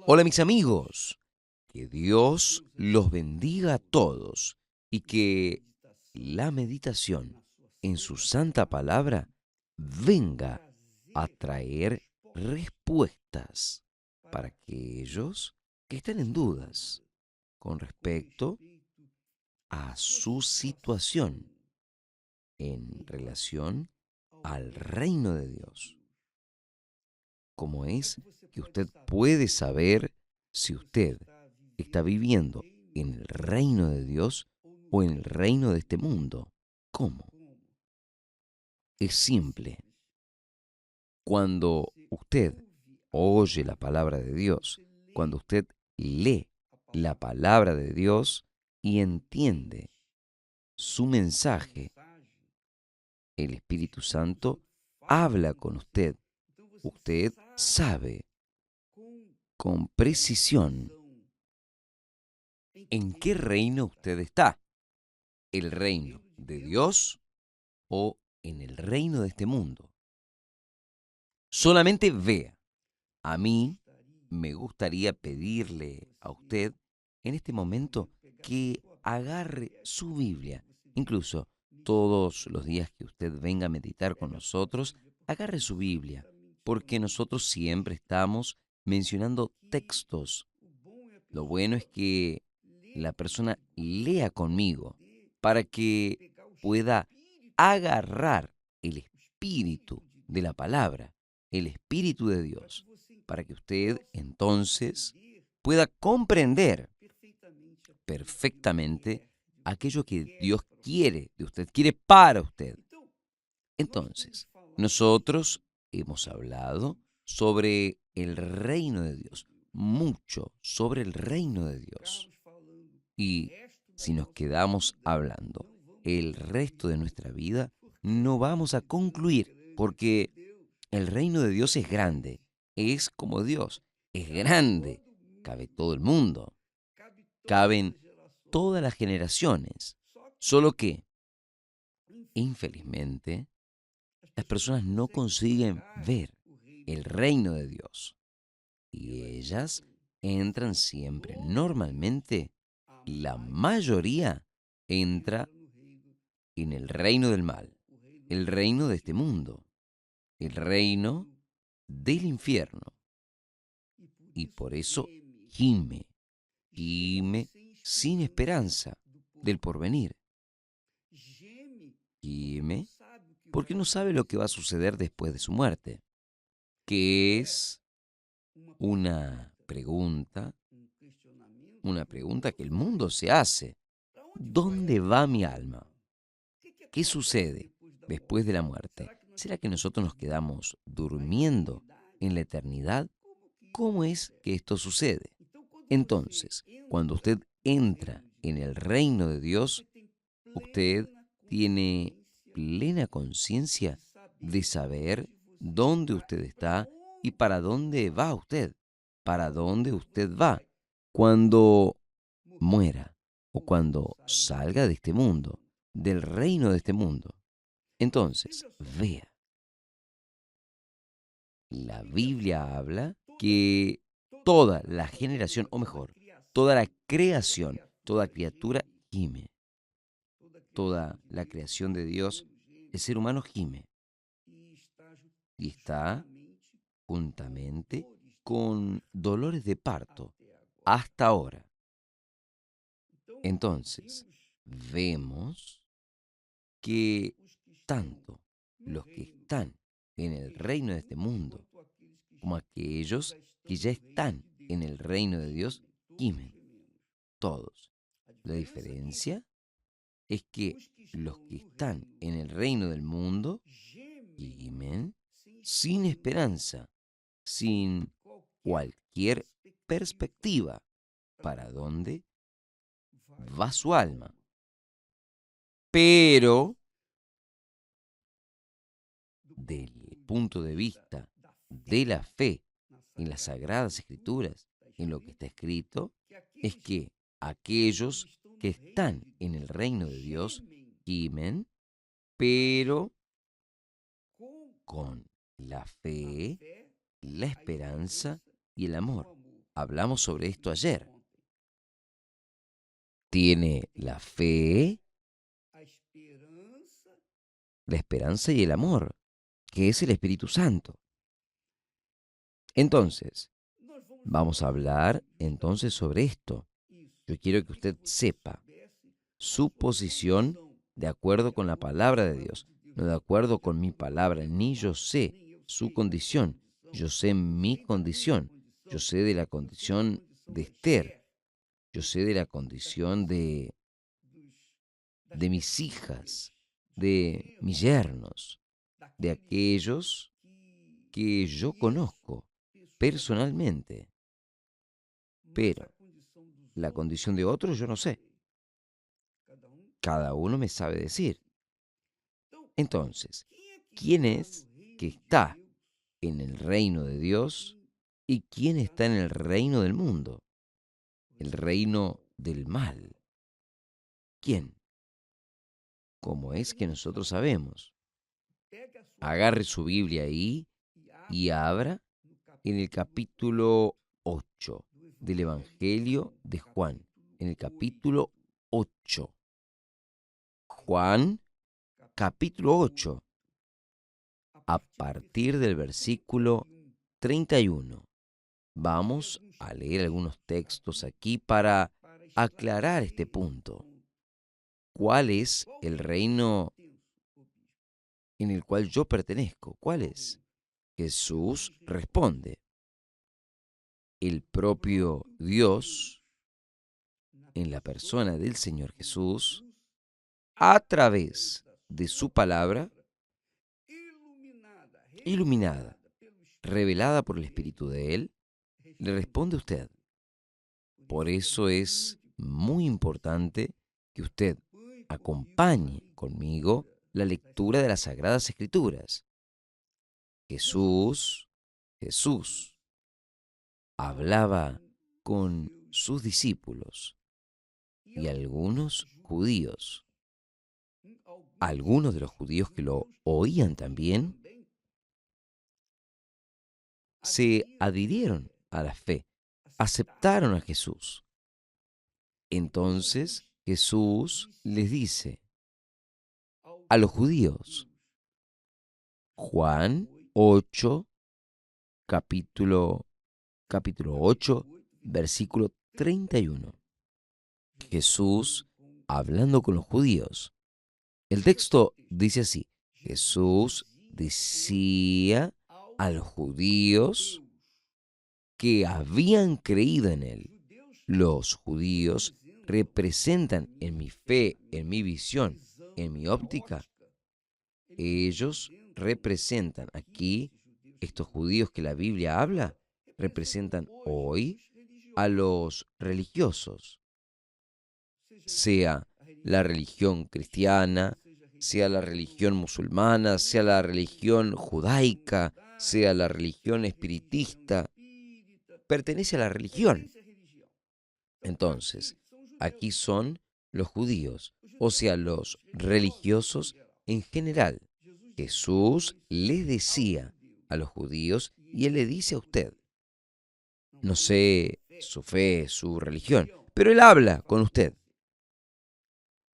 Hola mis amigos, que Dios los bendiga a todos y que la meditación en su santa palabra venga a traer respuestas para aquellos que están en dudas con respecto a su situación en relación al reino de Dios. ¿Cómo es que usted puede saber si usted está viviendo en el reino de Dios o en el reino de este mundo? ¿Cómo? Es simple. Cuando usted oye la palabra de Dios, cuando usted lee la palabra de Dios y entiende su mensaje, el Espíritu Santo habla con usted. Usted sabe con precisión en qué reino usted está. ¿El reino de Dios o en el reino de este mundo? Solamente vea. A mí me gustaría pedirle a usted en este momento que agarre su Biblia. Incluso todos los días que usted venga a meditar con nosotros, agarre su Biblia, porque nosotros siempre estamos mencionando textos. Lo bueno es que la persona lea conmigo para que pueda agarrar el espíritu de la palabra, el espíritu de Dios, para que usted entonces pueda comprender perfectamente aquello que Dios quiere de usted, quiere para usted. Entonces, nosotros hemos hablado sobre el reino de Dios, mucho sobre el reino de Dios. Y si nos quedamos hablando el resto de nuestra vida, no vamos a concluir, porque el reino de Dios es grande, es como Dios, es grande, cabe todo el mundo, caben todas las generaciones, solo que, infelizmente, las personas no consiguen ver el reino de Dios y ellas entran siempre, normalmente, la mayoría entra en el reino del mal, el reino de este mundo, el reino del infierno. Y por eso gime, gime sin esperanza del porvenir. Gime porque no sabe lo que va a suceder después de su muerte, que es una pregunta que el mundo se hace. ¿Dónde va mi alma? ¿Qué sucede después de la muerte? ¿Será que nosotros nos quedamos durmiendo en la eternidad? ¿Cómo es que esto sucede? Entonces, cuando usted entra en el reino de Dios, usted tiene plena conciencia de saber dónde usted está y para dónde va usted, para dónde usted va cuando muera o cuando salga de este mundo, del reino de este mundo. Entonces, vea, la Biblia habla que toda la generación, o mejor, toda la creación, toda criatura gime, toda la creación de Dios, el ser humano gime y está juntamente con dolores de parto hasta ahora. Entonces, vemos que tanto los que están en el reino de este mundo como aquellos que ya están en el reino de Dios gimen, todos. La diferencia es que los que están en el reino del mundo gimen sin esperanza, sin cualquier perspectiva para dónde va su alma. Pero, del punto de vista de la fe en las Sagradas Escrituras, en lo que está escrito, es que aquellos que están en el reino de Dios gimen, pero con la fe, la esperanza y el amor. Hablamos sobre esto ayer. Tiene la fe, la esperanza y el amor, que es el Espíritu Santo. Entonces, vamos a hablar entonces sobre esto. Yo quiero que usted sepa su posición de acuerdo con la palabra de Dios, no de acuerdo con mi palabra, ni yo sé su condición, yo sé mi condición, yo sé de la condición de Esther, yo sé de la condición de mis hijas, de mis yernos, de aquellos que yo conozco personalmente, pero la condición de otros yo no sé. Cada uno me sabe decir. Entonces, ¿quién es que está en el reino de Dios y quién está en el reino del mundo? El reino del mal. ¿Quién? ¿Cómo es que nosotros sabemos? Agarre su Biblia ahí y abra en el capítulo 8 del Evangelio de Juan. En el capítulo 8. Juan, capítulo 8, a partir del versículo 31. Vamos a leer algunos textos aquí para aclarar este punto. ¿Cuál es el reino en el cual yo pertenezco? ¿Cuál es? Jesús responde, el propio Dios, en la persona del Señor Jesús, a través de su palabra, iluminada, revelada por el Espíritu de Él, le responde a usted. Por eso es muy importante que usted acompañe conmigo la lectura de las Sagradas Escrituras. Jesús hablaba con sus discípulos y algunos de los judíos que lo oían también, se adhirieron a la fe, aceptaron a Jesús. Entonces Jesús les dice a los judíos, Juan 8, capítulo 8, versículo 31. Jesús hablando con los judíos. El texto dice así, Jesús decía a los judíos que habían creído en él. Los judíos representan en mi fe, en mi visión, en mi óptica. Ellos representan aquí, estos judíos que la Biblia habla, representan hoy a los religiosos, sea la religión cristiana, sea la religión musulmana, sea la religión judaica, sea la religión espiritista, pertenece a la religión. Entonces, aquí son los judíos, o sea, los religiosos en general. Jesús les decía a los judíos y él le dice a usted, no sé su fe, su religión, pero él habla con usted.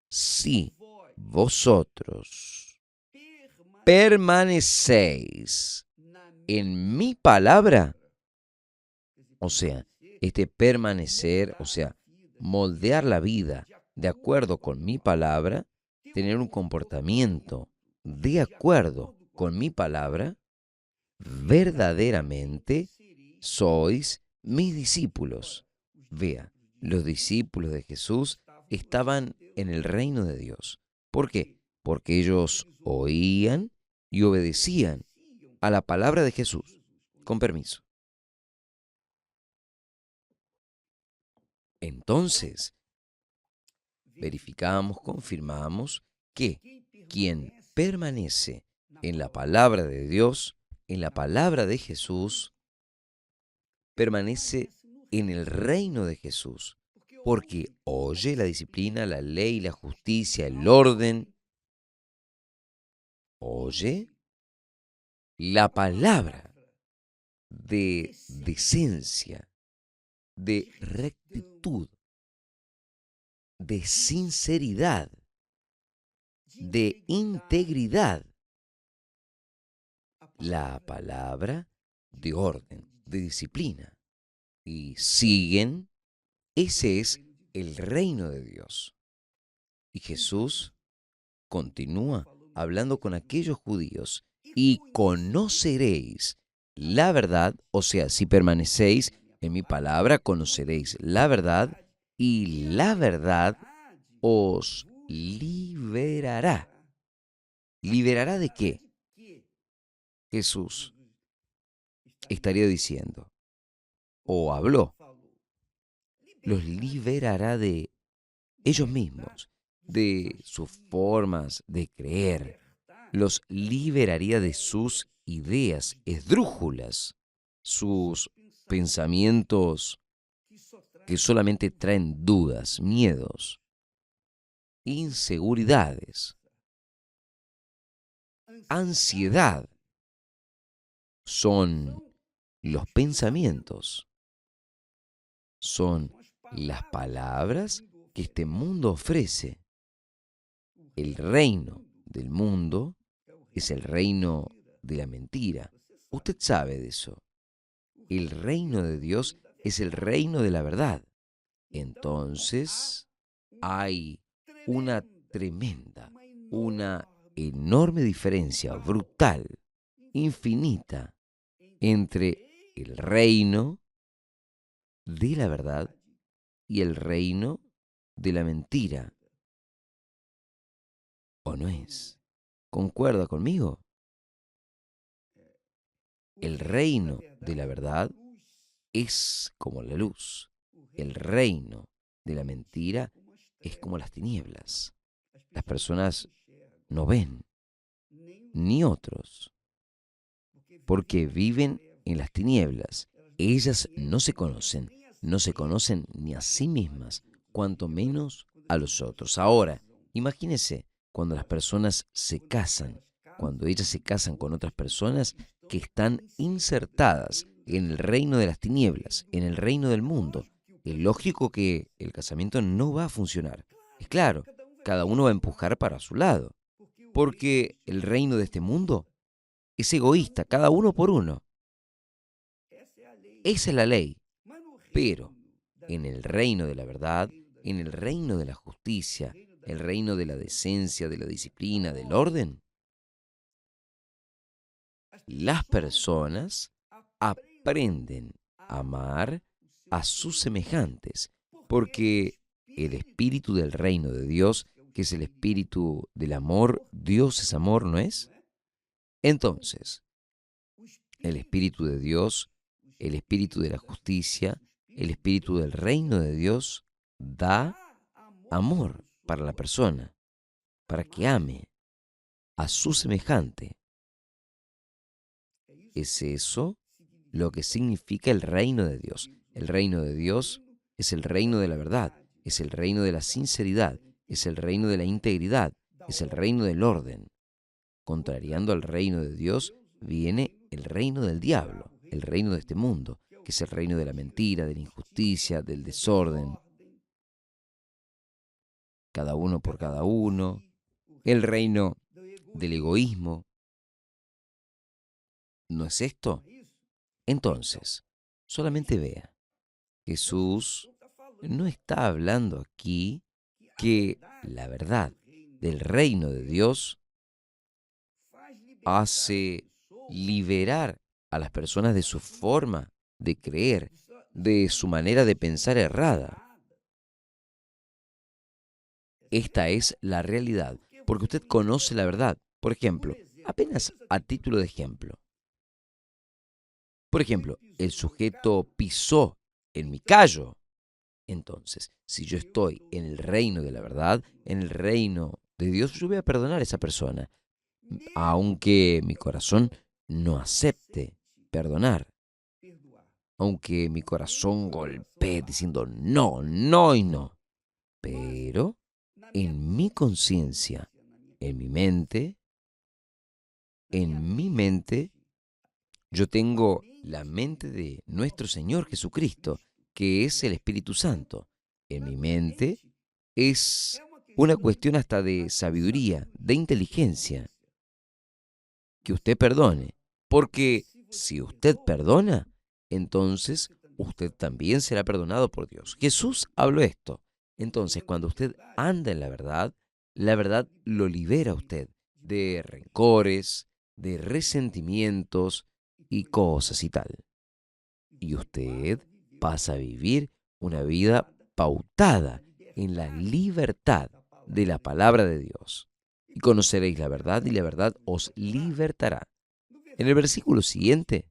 Si vosotros permanecéis en mi palabra, o sea, este permanecer, o sea, moldear la vida de acuerdo con mi palabra, tener un comportamiento de acuerdo con mi palabra, verdaderamente sois mis discípulos. Vea, los discípulos de Jesús estaban en el reino de Dios. ¿Por qué? Porque ellos oían y obedecían a la palabra de Jesús. Con permiso. Entonces, verificamos, confirmamos que quien permanece en la palabra de Dios, en la palabra de Jesús, permanece en el reino de Jesús, porque oye la disciplina, la ley, la justicia, el orden, oye la palabra de decencia, de rectitud, de sinceridad, de integridad. La palabra de orden, de disciplina. Y siguen, ese es el reino de Dios. Y Jesús continúa hablando con aquellos judíos, y conoceréis la verdad, o sea, si permanecéis en mi palabra, conoceréis la verdad, y la verdad os liberará. ¿Liberará de qué? Jesús estaría diciendo, o habló, los liberará de ellos mismos, de sus formas de creer, los liberaría de sus ideas esdrújulas, sus pensamientos que solamente traen dudas, miedos, inseguridades, ansiedad. Son los pensamientos, son las palabras que este mundo ofrece. El reino del mundo es el reino de la mentira. Usted sabe de eso. El reino de Dios es el reino de la verdad. Entonces, hay una tremenda, una enorme diferencia, brutal, infinita, entre el reino de la verdad y el reino de la mentira. ¿O no es? ¿Concuerda conmigo? El reino de la verdad es como la luz. El reino de la mentira es como las tinieblas. Las personas no ven, ni otros, porque viven en las tinieblas. Ellas no se conocen ni a sí mismas, cuanto menos a los otros. Ahora, imagínese cuando las personas se casan, cuando ellas se casan con otras personas que están insertadas en el reino de las tinieblas, en el reino del mundo. Es lógico que el casamiento no va a funcionar. Es claro, cada uno va a empujar para su lado, porque el reino de este mundo es egoísta, cada uno por uno. Esa es la ley. Pero en el reino de la verdad, en el reino de la justicia, el reino de la decencia, de la disciplina, del orden, las personas aprenden a amar a sus semejantes, porque el espíritu del reino de Dios, que es el espíritu del amor, Dios es amor, ¿no es? Entonces, el espíritu de Dios, el espíritu de la justicia, el espíritu del reino de Dios da amor para la persona, para que ame a su semejante. ¿Es eso lo que significa el reino de Dios? El reino de Dios es el reino de la verdad, es el reino de la sinceridad, es el reino de la integridad, es el reino del orden. Contrariando al reino de Dios viene el reino del diablo, el reino de este mundo, que es el reino de la mentira, de la injusticia, del desorden, cada uno por cada uno, el reino del egoísmo. ¿No es esto? Entonces, solamente vea, Jesús no está hablando aquí que la verdad del reino de Dios hace liberar a las personas de su forma de creer, de su manera de pensar errada. Esta es la realidad, porque usted conoce la verdad. Por ejemplo, apenas a título de ejemplo. Por ejemplo, el sujeto pisó en mi callo. Entonces, si yo estoy en el reino de la verdad, en el reino de Dios, yo voy a perdonar a esa persona, aunque mi corazón no acepte perdonar, aunque mi corazón golpee diciendo no, no y no. Pero en mi conciencia, en mi mente, yo tengo la mente de nuestro Señor Jesucristo. que es el Espíritu Santo. En mi mente es una cuestión hasta de sabiduría, de inteligencia, que usted perdone. Porque si usted perdona, entonces usted también será perdonado por Dios. Jesús habló esto. Entonces, cuando usted anda en la verdad lo libera a usted de rencores, de resentimientos y cosas y tal. Y usted pasa a vivir una vida pautada en la libertad de la palabra de Dios. Y conoceréis la verdad y la verdad os libertará. En el versículo siguiente,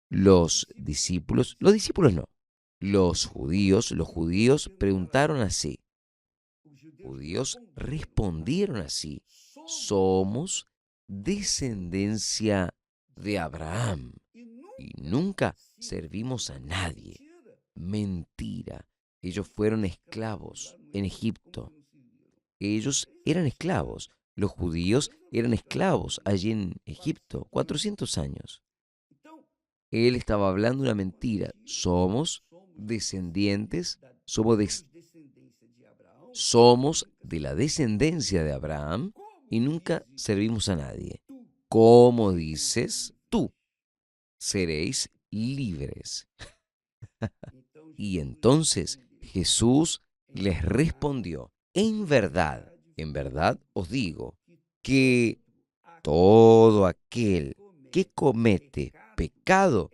los discípulos no, los judíos preguntaron así, judíos respondieron así, somos descendencia de Abraham y nunca servimos a nadie. Mentira. Ellos fueron esclavos en Egipto. Ellos eran esclavos. Los judíos eran esclavos allí en Egipto, 400 años. Él estaba hablando una mentira. Descendientes, somos de la descendencia de Abraham y nunca servimos a nadie. ¿Cómo dices tú? Seréis libres. Y entonces Jesús les respondió, en verdad os digo, que todo aquel que comete pecado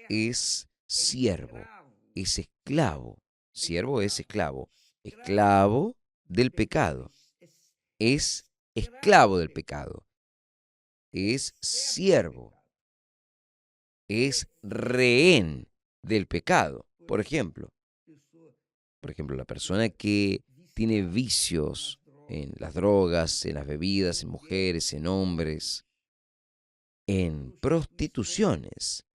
es siervo, es esclavo. Siervo es esclavo, esclavo del pecado, es esclavo del pecado, es siervo, es rehén del pecado. Por ejemplo, la persona que tiene vicios en las drogas, en las bebidas, en mujeres, en hombres, en prostituciones,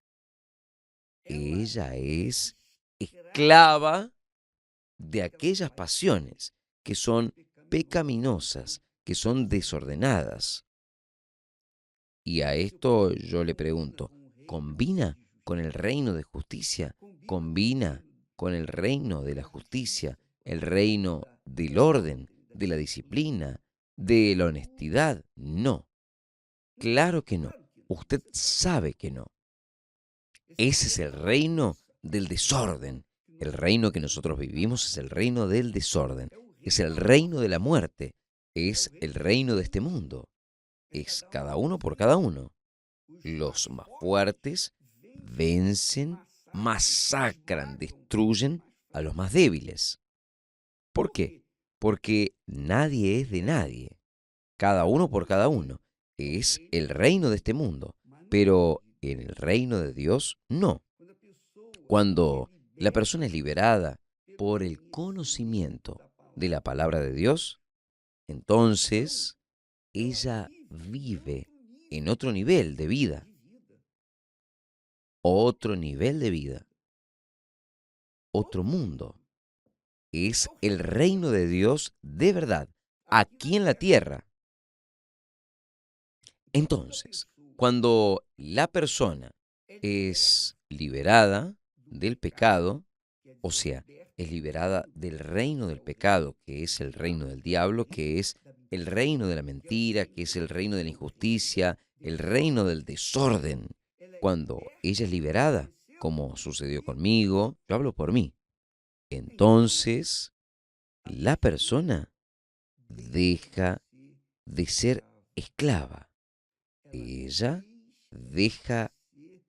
ella es esclava de aquellas pasiones que son pecaminosas, que son desordenadas. Y a esto yo le pregunto, ¿combina con el reino de justicia? ¿Combina con el reino de la justicia, el reino del orden, de la disciplina, de la honestidad? No, claro que no. Usted sabe que no. Ese es el reino del desorden. El reino que nosotros vivimos es el reino del desorden. Es el reino de la muerte. Es el reino de este mundo. Es cada uno por cada uno. Los más fuertes vencen, masacran, destruyen a los más débiles. ¿Por qué? Porque nadie es de nadie. Cada uno por cada uno. Es el reino de este mundo. Pero en el reino de Dios, no. Cuando la persona es liberada por el conocimiento de la palabra de Dios, entonces ella vive en otro nivel de vida, otro nivel de vida, otro mundo. Es el reino de Dios de verdad, aquí en la tierra. Entonces, cuando la persona es liberada del pecado, o sea, es liberada del reino del pecado, que es el reino del diablo, que es el reino de la mentira, que es el reino de la injusticia, el reino del desorden. Cuando ella es liberada, como sucedió conmigo, yo hablo por mí, entonces la persona deja de ser esclava. Ella deja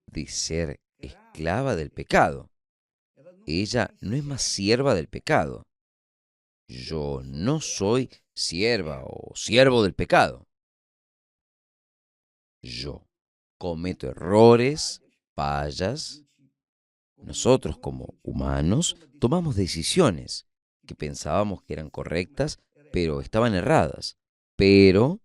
de ser esclava del pecado. Ella no es más sierva del pecado. Yo no soy sierva o siervo del pecado. Yo cometo errores, fallas. Nosotros como humanos tomamos decisiones que pensábamos que eran correctas, pero estaban erradas. Pero,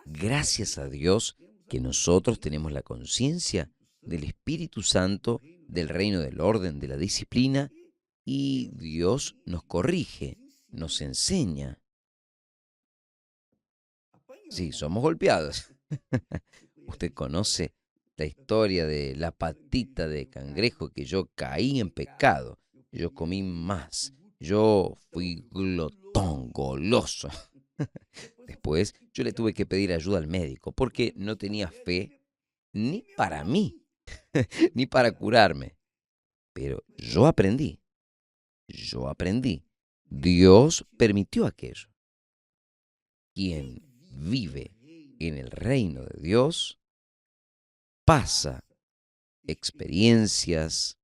gracias a Dios, que nosotros tenemos la conciencia del Espíritu Santo, del reino del orden, de la disciplina, y Dios nos corrige, nos enseña. Sí, somos golpeados. Usted conoce la historia de la patita de cangrejo que yo caí en pecado. yo comí más, yo fui glotón, goloso. Después yo le tuve que pedir ayuda al médico porque no tenía fe ni para mí, ni para curarme. Pero yo aprendí. Dios permitió aquello. Quien vive en el reino de Dios pasa experiencias,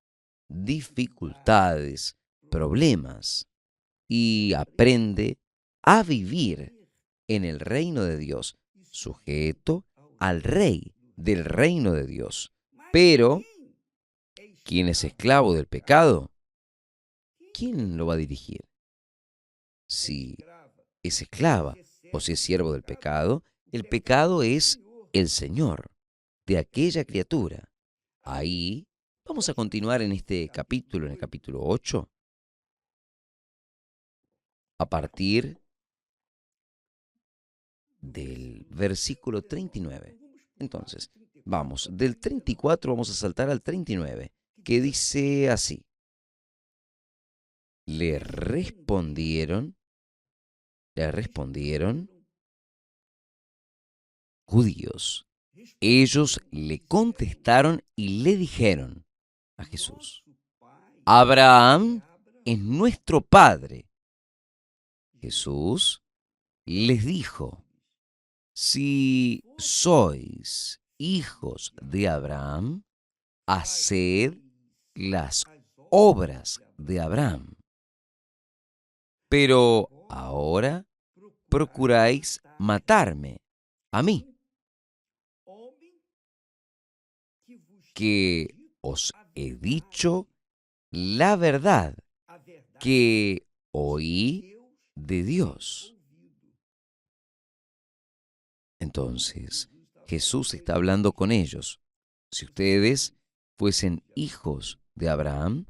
dificultades, problemas y aprende a vivir en el reino de Dios, sujeto al rey del reino de Dios. Pero, ¿quién es esclavo del pecado? ¿Quién lo va a dirigir? Si es esclava o si es siervo del pecado, el pecado es el Señor de aquella criatura. Ahí vamos a continuar en este capítulo, en el capítulo 8, a partir del versículo 39. Entonces, vamos, del 34 vamos a saltar al 39, que dice así. Le respondieron, le respondieron judíos. Ellos le contestaron y le dijeron a Jesús, Abraham es nuestro padre. Jesús les dijo, si sois hijos de Abraham, haced las obras de Abraham. Pero ahora procuráis matarme a mí, que os he dicho la verdad que oí de Dios. Entonces, Jesús está hablando con ellos. Si ustedes fuesen hijos de Abraham,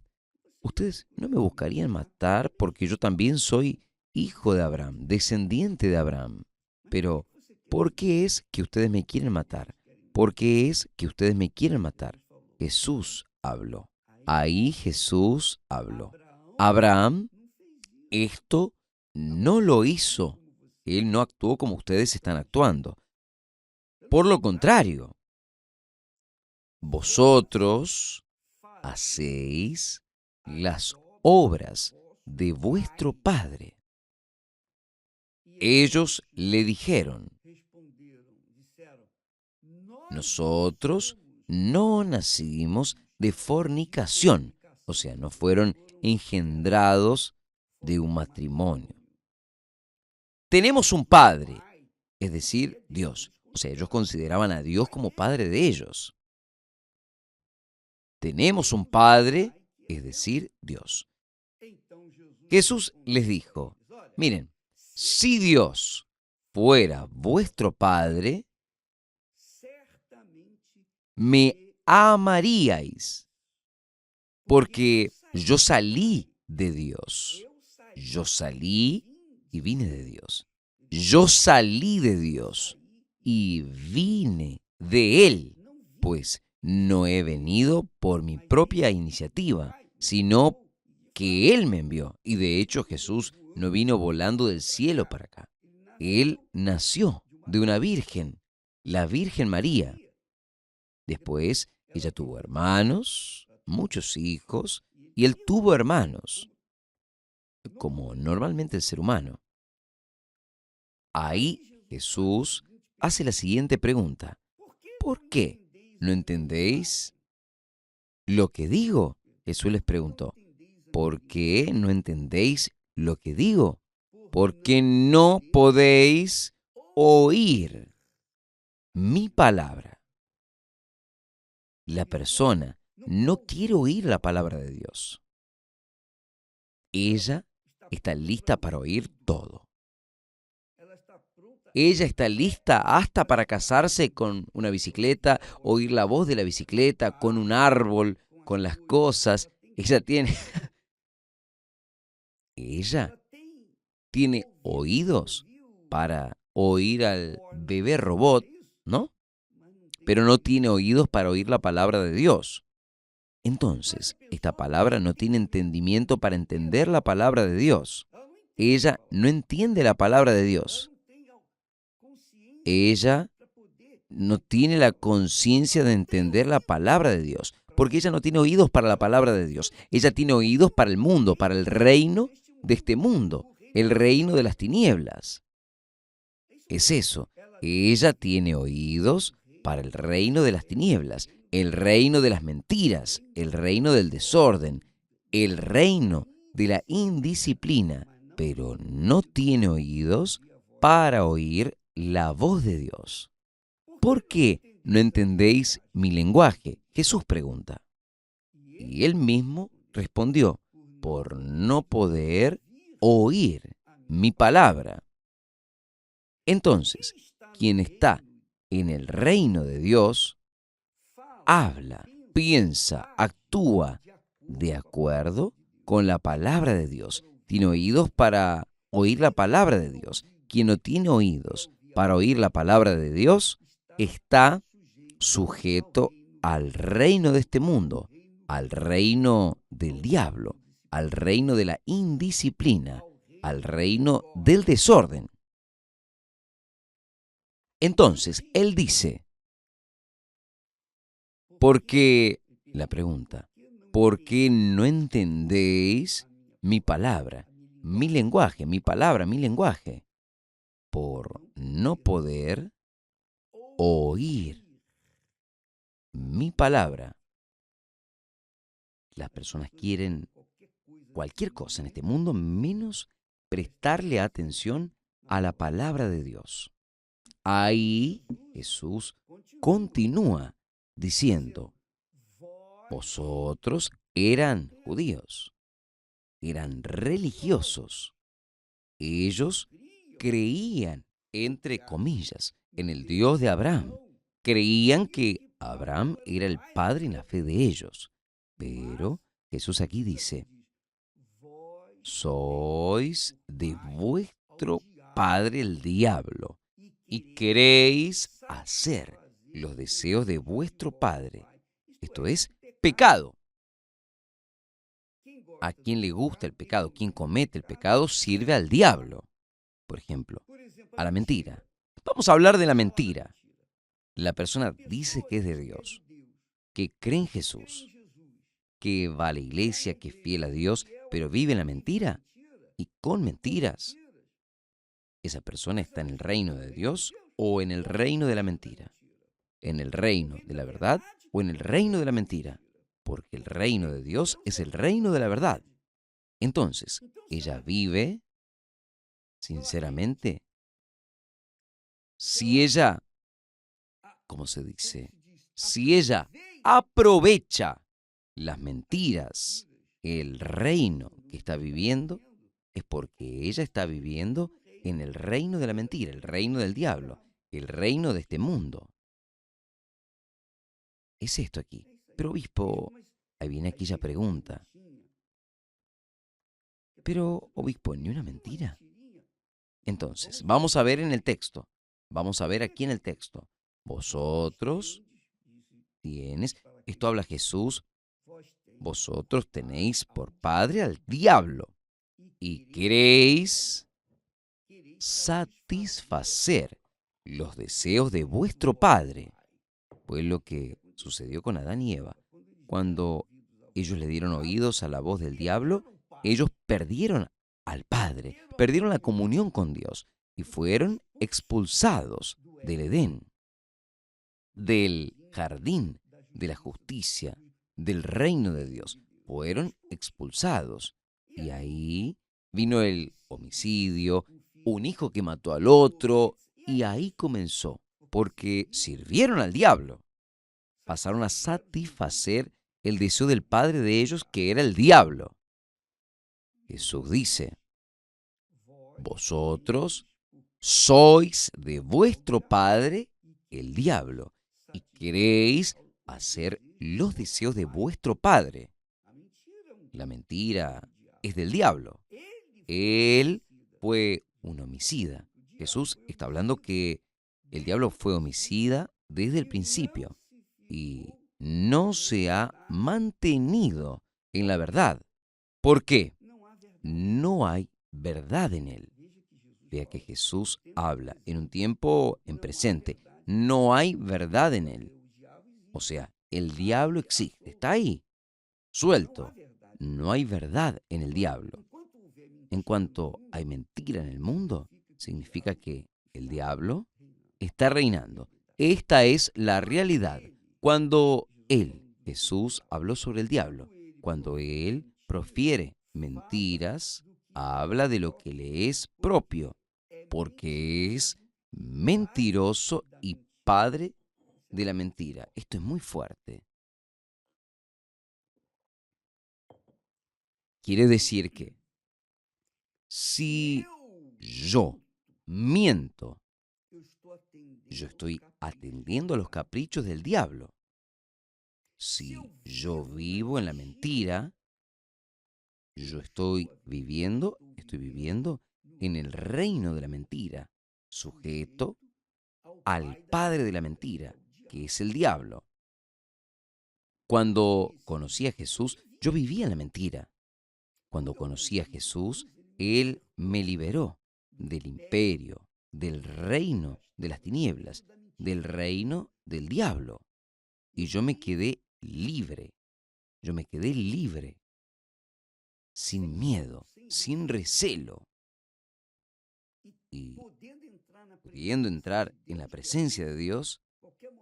ustedes no me buscarían matar porque yo también soy hijo de Abraham, descendiente de Abraham. Pero, ¿por qué es que ustedes me quieren matar? ¿Por qué es que ustedes me quieren matar? Jesús habló. Ahí Jesús habló. Abraham esto no lo hizo. Él no actuó como ustedes están actuando. Por lo contrario, vosotros hacéis las obras de vuestro padre. Ellos le dijeron, nosotros no nacimos de fornicación, o sea, no fueron engendrados de un matrimonio. Tenemos un padre, es decir, Dios. O sea, ellos consideraban a Dios como padre de ellos. Tenemos un padre, es decir, Dios. Jesús les dijo, miren, si Dios fuera vuestro padre, me amaríais, porque yo salí de Dios. Yo salí y vine de Dios. Yo salí de Dios y vine de Él, pues no he venido por mi propia iniciativa, sino que Él me envió. Y de hecho Jesús no vino volando del cielo para acá. Él nació de una virgen, la Virgen María. Después ella tuvo hermanos, muchos hijos, y él tuvo hermanos, como normalmente el ser humano. Ahí Jesús hace la siguiente pregunta. ¿Por qué no entendéis lo que digo? Jesús les preguntó. ¿Por qué no entendéis lo que digo? Porque no podéis oír mi palabra. La persona no quiere oír la palabra de Dios. Ella está lista para oír todo. Ella está lista hasta para casarse con una bicicleta, oír la voz de la bicicleta, con un árbol, con las cosas. Ella tiene oídos para oír al bebé robot, ¿no? Pero no tiene oídos para oír la palabra de Dios. Entonces, esta palabra no tiene entendimiento para entender la palabra de Dios. Ella no entiende la palabra de Dios. Ella no tiene la conciencia de entender la palabra de Dios, porque ella no tiene oídos para la palabra de Dios. Ella tiene oídos para el mundo, para el reino de este mundo, el reino de las tinieblas. Es eso. Ella tiene oídos para el reino de las tinieblas, el reino de las mentiras, el reino del desorden, el reino de la indisciplina, pero no tiene oídos para oír la voz de Dios. ¿Por qué no entendéis mi lenguaje? Jesús pregunta. Y él mismo respondió, por no poder oír mi palabra. Entonces, quien está en el reino de Dios, habla, piensa, actúa de acuerdo con la palabra de Dios. Tiene oídos para oír la palabra de Dios. Quien no tiene oídos para oír la palabra de Dios está sujeto al reino de este mundo, al reino del diablo, al reino de la indisciplina, al reino del desorden. Entonces, él dice, porque, la pregunta, ¿por qué no entendéis mi palabra, mi lenguaje, mi palabra, mi lenguaje? Por no poder oír mi palabra. Las personas quieren cualquier cosa en este mundo menos prestarle atención a la palabra de Dios. Ahí Jesús continúa diciendo, vosotros eran judíos, eran religiosos. Ellos creían, entre comillas, en el Dios de Abraham. Creían que Abraham era el padre en la fe de ellos. Pero Jesús aquí dice, sois de vuestro padre el diablo y queréis hacer los deseos de vuestro padre. Esto es pecado. A quien le gusta el pecado, quien comete el pecado, sirve al diablo. Por ejemplo, a la mentira. Vamos a hablar de la mentira. La persona dice que es de Dios, que cree en Jesús, que va a la iglesia, que es fiel a Dios, pero vive en la mentira y con mentiras. ¿Esa persona está en el reino de Dios o en el reino de la mentira? ¿En el reino de la verdad o en el reino de la mentira? Porque el reino de Dios es el reino de la verdad. Entonces, ella vive, sinceramente, si ella, ¿cómo se dice? Si ella aprovecha las mentiras, el reino que está viviendo, es porque ella está viviendo en el reino de la mentira, el reino del diablo, el reino de este mundo. Es esto aquí. Pero obispo, ahí viene aquella pregunta. Pero obispo, ¿ni una mentira? Entonces, vamos a ver en el texto. Vamos a ver aquí en el texto. Vosotros tienes, esto habla Jesús, vosotros tenéis por padre al diablo y queréis satisfacer los deseos de vuestro padre. Fue lo que sucedió con Adán y Eva. Cuando ellos le dieron oídos a la voz del diablo, ellos perdieron al Padre, perdieron la comunión con Dios y fueron expulsados del Edén, del jardín de la justicia, del reino de Dios. Fueron expulsados. Y ahí vino el homicidio, un hijo que mató al otro, y ahí comenzó, porque sirvieron al diablo. Pasaron a satisfacer el deseo del padre de ellos, que era el diablo. Jesús dice, vosotros sois de vuestro padre el diablo y queréis hacer los deseos de vuestro padre. La mentira es del diablo. Él fue un homicida. Jesús está hablando que el diablo fue homicida desde el principio y no se ha mantenido en la verdad. ¿Por qué? No hay verdad en él. Vea que Jesús habla en un tiempo en presente. No hay verdad en él. O sea, el diablo existe, está ahí, suelto. No hay verdad en el diablo. En cuanto hay mentira en el mundo, significa que el diablo está reinando. Esta es la realidad. Cuando él, Jesús, habló sobre el diablo, cuando él profiere mentiras, habla de lo que le es propio, porque es mentiroso y padre de la mentira. Esto es muy fuerte. Quiere decir que si yo miento, yo estoy atendiendo a los caprichos del diablo. Si yo vivo en la mentira, yo estoy viviendo en el reino de la mentira, sujeto al padre de la mentira, que es el diablo. Cuando conocí a Jesús, yo vivía en la mentira. Cuando conocí a Jesús, Él me liberó del imperio, del reino de las tinieblas, del reino del diablo. Y yo me quedé libre. Yo me quedé libre, sin miedo, sin recelo. Y pudiendo entrar en la presencia de Dios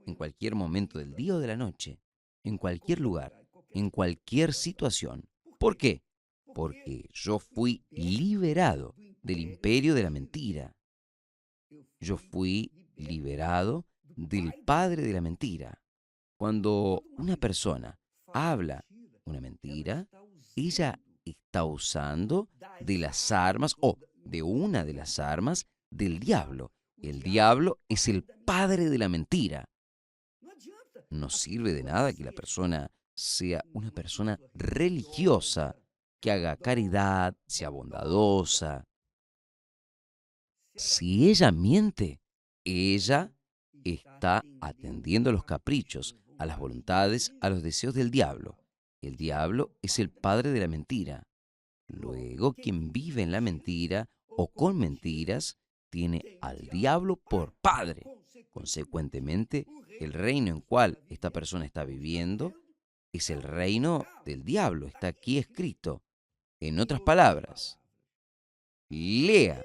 en cualquier momento del día o de la noche, en cualquier lugar, en cualquier situación. ¿Por qué? Porque yo fui liberado del imperio de la mentira. Yo fui liberado del padre de la mentira. Cuando una persona habla una mentira, ella está usando de las armas o de una de las armas del diablo. El diablo es el padre de la mentira. No sirve de nada que la persona sea una persona religiosa, que haga caridad, sea bondadosa. Si ella miente, ella está atendiendo a los caprichos, a las voluntades, a los deseos del diablo. El diablo es el padre de la mentira. Luego, quien vive en la mentira o con mentiras, tiene al diablo por padre. Consecuentemente, el reino en cual esta persona está viviendo es el reino del diablo. Está aquí escrito. En otras palabras, lea,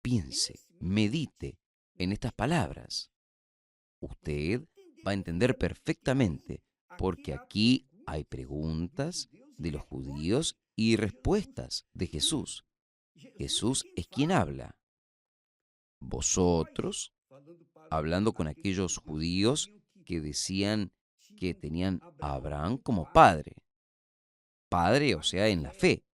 piense, medite en estas palabras. Usted va a entender perfectamente, porque aquí hay preguntas de los judíos y respuestas de Jesús. Jesús es quien habla. Vosotros, hablando con aquellos judíos que decían que tenían a Abraham como padre. Padre, o sea, en la fe.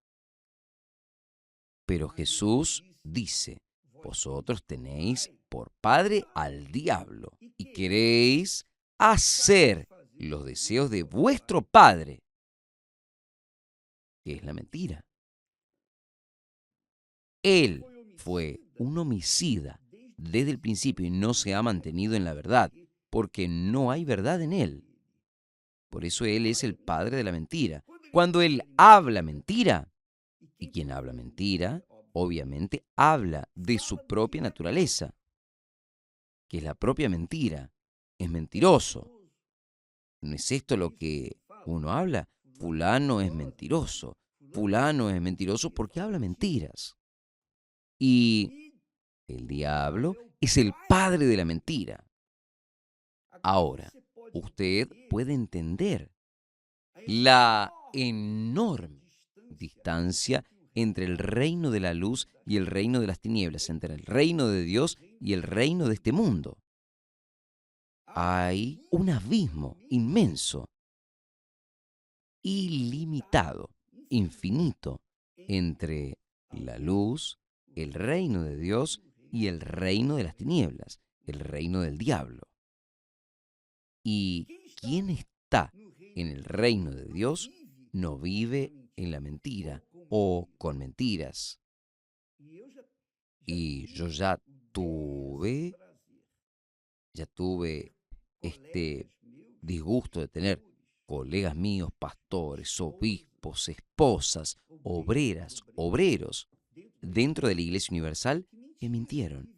Pero Jesús dice, vosotros tenéis por padre al diablo y queréis hacer los deseos de vuestro padre, que es la mentira. Él fue un homicida desde el principio y no se ha mantenido en la verdad, porque no hay verdad en él. Por eso él es el padre de la mentira. Cuando él habla mentira, y quien habla mentira, obviamente habla de su propia naturaleza, que es la propia mentira. Es mentiroso. ¿No es esto lo que uno habla? Fulano es mentiroso. Fulano es mentiroso porque habla mentiras. Y el diablo es el padre de la mentira. Ahora, usted puede entender la enorme distancia entre el reino de la luz y el reino de las tinieblas, entre el reino de Dios y el reino de este mundo. Hay un abismo inmenso, ilimitado, infinito, entre la luz, el reino de Dios y el reino de las tinieblas, el reino del diablo. Y quien está en el reino de Dios no vive en la mentira o con mentiras. Y yo tuve este disgusto de tener colegas míos, pastores, obispos, esposas, obreras, obreros, dentro de la Iglesia Universal, que mintieron,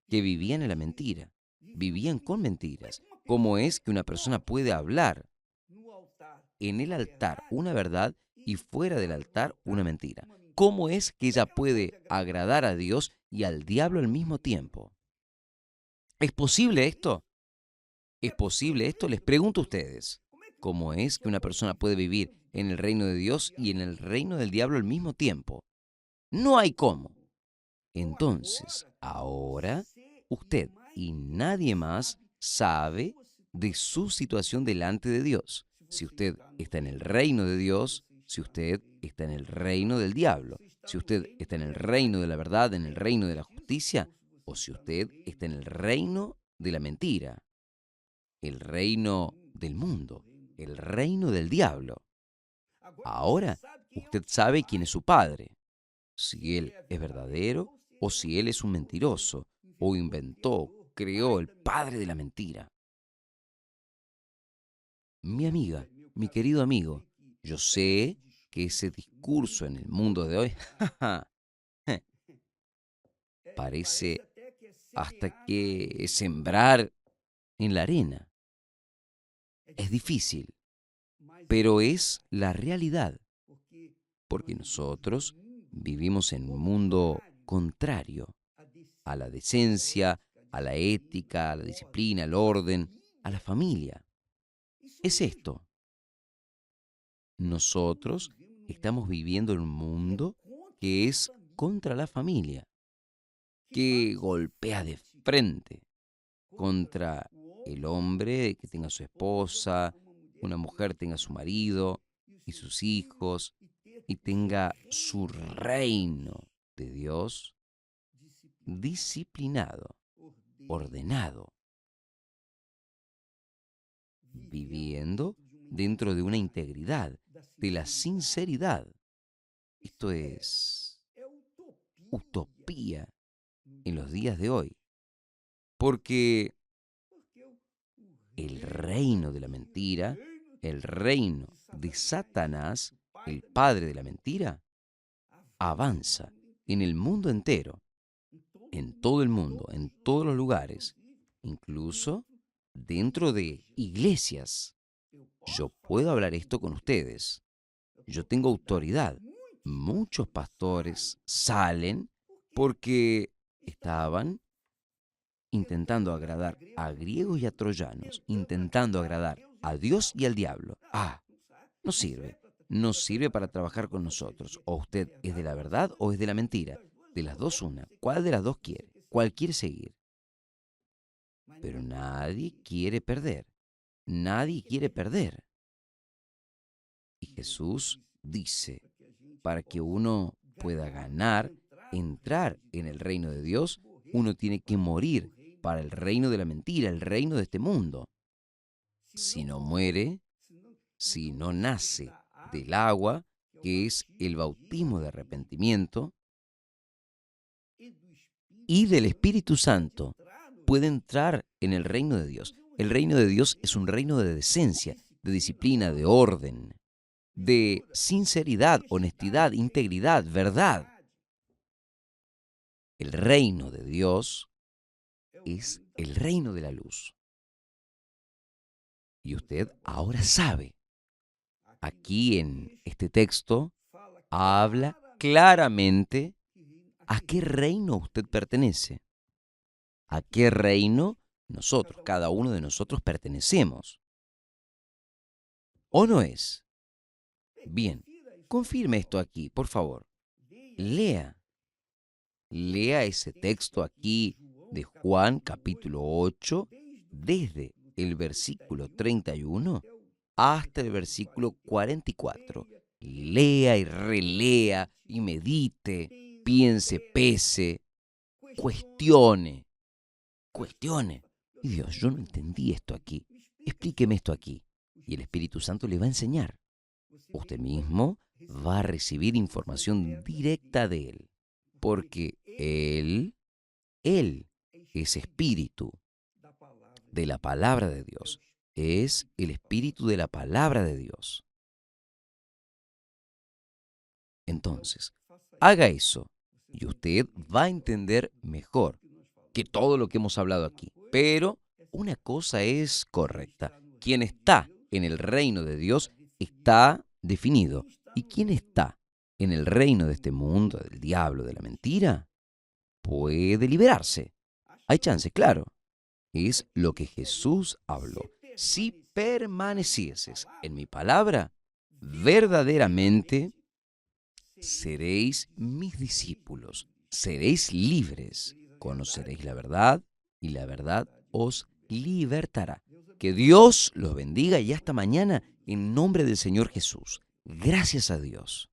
que vivían en la mentira, vivían con mentiras. ¿Cómo es que una persona puede hablar en el altar una verdad y fuera del altar una mentira? ¿Cómo es que ella puede agradar a Dios y al diablo al mismo tiempo? ¿Es posible esto? ¿Es posible esto? Les pregunto a ustedes. ¿Cómo es que una persona puede vivir en el reino de Dios y en el reino del diablo al mismo tiempo? No hay cómo. Entonces, ahora usted y nadie más sabe de su situación delante de Dios. Si usted está en el reino de Dios, si usted está en el reino del diablo, si usted está en el reino de la verdad, en el reino de la justicia, o si usted está en el reino de la mentira, el reino del mundo, el reino del diablo. Ahora usted sabe quién es su padre, si él es verdadero o si él es un mentiroso o inventó, creó el padre de la mentira. Mi amiga, mi querido amigo, yo sé que ese discurso en el mundo de hoy parece hasta que sembrar en la arena. Es difícil, pero es la realidad, porque nosotros vivimos en un mundo contrario a la decencia, a la ética, a la disciplina, al orden, a la familia. Es esto. Nosotros estamos viviendo en un mundo que es contra la familia, que golpea de frente contra el hombre que tenga su esposa, una mujer tenga su marido y sus hijos y tenga su reino de Dios disciplinado, ordenado, viviendo dentro de una integridad, de la sinceridad. Esto es utopía en los días de hoy, porque el reino de la mentira, el reino de Satanás, el padre de la mentira, avanza en el mundo entero, en todo el mundo, en todos los lugares, incluso dentro de iglesias. Yo puedo hablar esto con ustedes. Yo tengo autoridad. Muchos pastores salen porque estaban intentando agradar a griegos y a troyanos, intentando agradar a Dios y al diablo. No sirve. No sirve para trabajar con nosotros. O usted es de la verdad o es de la mentira. De las dos una. ¿Cuál de las dos quiere? ¿Cuál quiere seguir? Pero nadie quiere perder. Nadie quiere perder. Y Jesús dice, para que uno pueda ganar, entrar en el reino de Dios, uno tiene que morir para el reino de la mentira, el reino de este mundo. Si no muere, si no nace del agua, que es el bautismo de arrepentimiento, y del Espíritu Santo, puede entrar en el reino de Dios. El reino de Dios es un reino de decencia, de disciplina, de orden, de sinceridad, honestidad, integridad, verdad. El reino de Dios es el reino de la luz. Y usted ahora sabe, aquí en este texto, habla claramente a qué reino usted pertenece, a qué reino nosotros, cada uno de nosotros pertenecemos. ¿O no es? Bien, confirme esto aquí, por favor. Lea, lea ese texto aquí de Juan capítulo 8, desde el versículo 31 hasta el versículo 44. Lea y relea y medite, piense, pese, cuestione, cuestione. Y Dios, yo no entendí esto aquí. Explíqueme esto aquí. Y el Espíritu Santo le va a enseñar. Usted mismo va a recibir información directa de Él. Porque Él es espíritu de la palabra de Dios. es el espíritu de la palabra de Dios. Entonces, haga eso y usted va a entender mejor que todo lo que hemos hablado aquí. Pero una cosa es correcta. Quien está en el reino de Dios está definido. Y quien está en el reino de este mundo, del diablo, de la mentira, puede liberarse. Hay chance, claro. Es lo que Jesús habló. Si permanecieses en mi palabra, verdaderamente seréis mis discípulos, seréis libres, conoceréis la verdad y la verdad os libertará. Que Dios los bendiga y hasta mañana en nombre del Señor Jesús. Gracias a Dios.